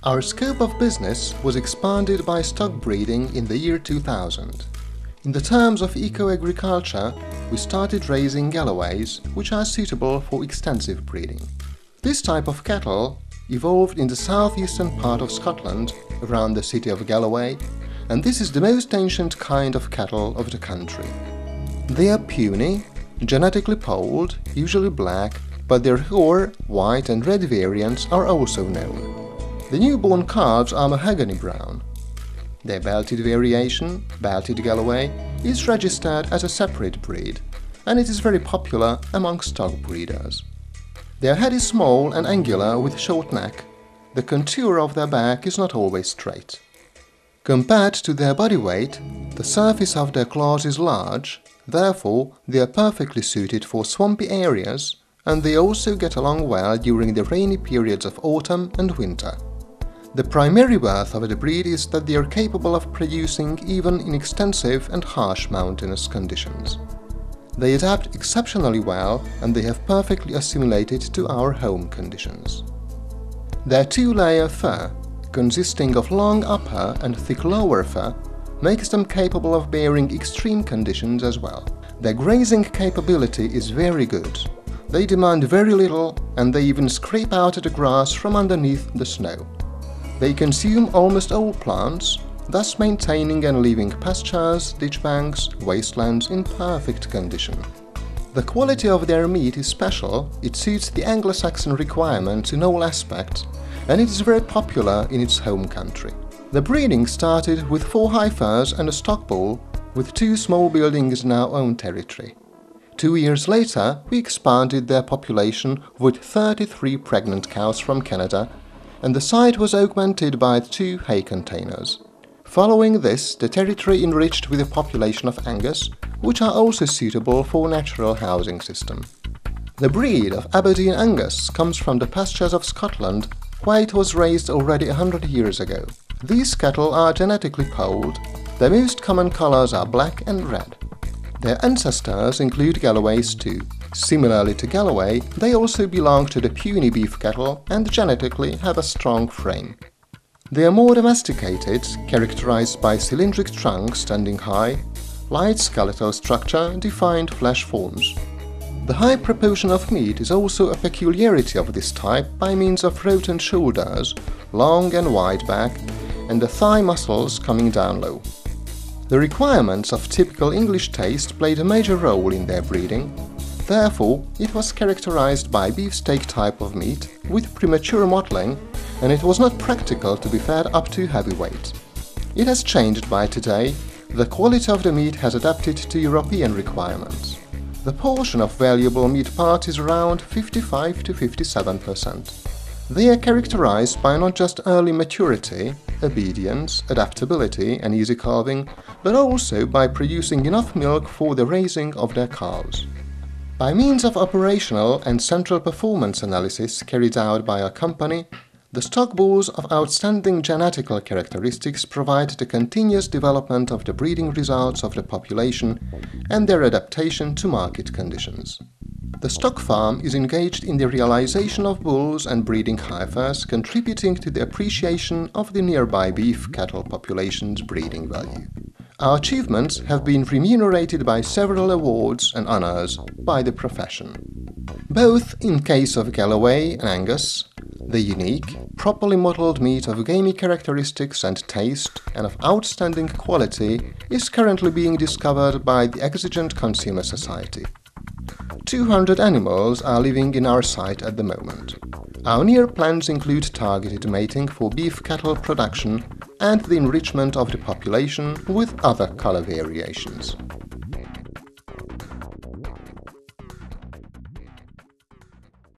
Our scope of business was expanded by stock breeding in the year 2000. In the terms of eco-agriculture, we started raising Galloways, which are suitable for extensive breeding. This type of cattle evolved in the southeastern part of Scotland, around the city of Galloway, and this is the most ancient kind of cattle of the country. They are puny, genetically polled, usually black, but their Hoar, white and red variants are also known. The newborn calves are mahogany brown. Their belted variation, belted Galloway, is registered as a separate breed, and it is very popular among stock breeders. Their head is small and angular with short neck. The contour of their back is not always straight. Compared to their body weight, the surface of their claws is large, therefore they are perfectly suited for swampy areas, and they also get along well during the rainy periods of autumn and winter. The primary worth of the breed is that they are capable of producing even in extensive and harsh mountainous conditions. They adapt exceptionally well and they have perfectly assimilated to our home conditions. Their two-layer fur, consisting of long upper and thick lower fur, makes them capable of bearing extreme conditions as well. Their grazing capability is very good. They demand very little and they even scrape out the grass from underneath the snow. They consume almost all plants, thus maintaining and leaving pastures, ditch banks, wastelands in perfect condition. The quality of their meat is special, it suits the Anglo-Saxon requirements in all aspects, and it is very popular in its home country. The breeding started with 4 heifers and a stock bull, with 2 small buildings in our own territory. 2 years later, we expanded their population with 33 pregnant cows from Canada, and the site was augmented by 2 hay containers. Following this, the territory enriched with a population of Angus, which are also suitable for natural housing system. The breed of Aberdeen Angus comes from the pastures of Scotland, where it was raised already 100 years ago. These cattle are genetically polled. Their most common colors are black and red. Their ancestors include Galloways too. Similarly to Galloway, they also belong to the puny beef cattle and genetically have a strong frame. They are more domesticated, characterized by cylindric trunks standing high, light skeletal structure, defined flesh forms. The high proportion of meat is also a peculiarity of this type by means of rotund shoulders, long and wide back, and the thigh muscles coming down low. The requirements of typical English taste played a major role in their breeding. Therefore, it was characterized by beefsteak type of meat with premature mottling, and it was not practical to be fed up to heavy weight. It has changed by today. The quality of the meat has adapted to European requirements. The portion of valuable meat part is around 55 to 57%. They are characterized by not just early maturity, obedience, adaptability and easy calving, but also by producing enough milk for the raising of their calves. By means of operational and central performance analysis carried out by our company, the stock bulls of outstanding genetical characteristics provide the continuous development of the breeding results of the population and their adaptation to market conditions. The stock farm is engaged in the realization of bulls and breeding heifers, contributing to the appreciation of the nearby beef cattle population's breeding value. Our achievements have been remunerated by several awards and honors by the profession. Both in case of Galloway and Angus, the unique, properly mottled meat of gamey characteristics and taste and of outstanding quality is currently being discovered by the exigent consumer society. 200 animals are living in our site at the moment. Our near plans include targeted mating for beef cattle production and the enrichment of the population with other color variations.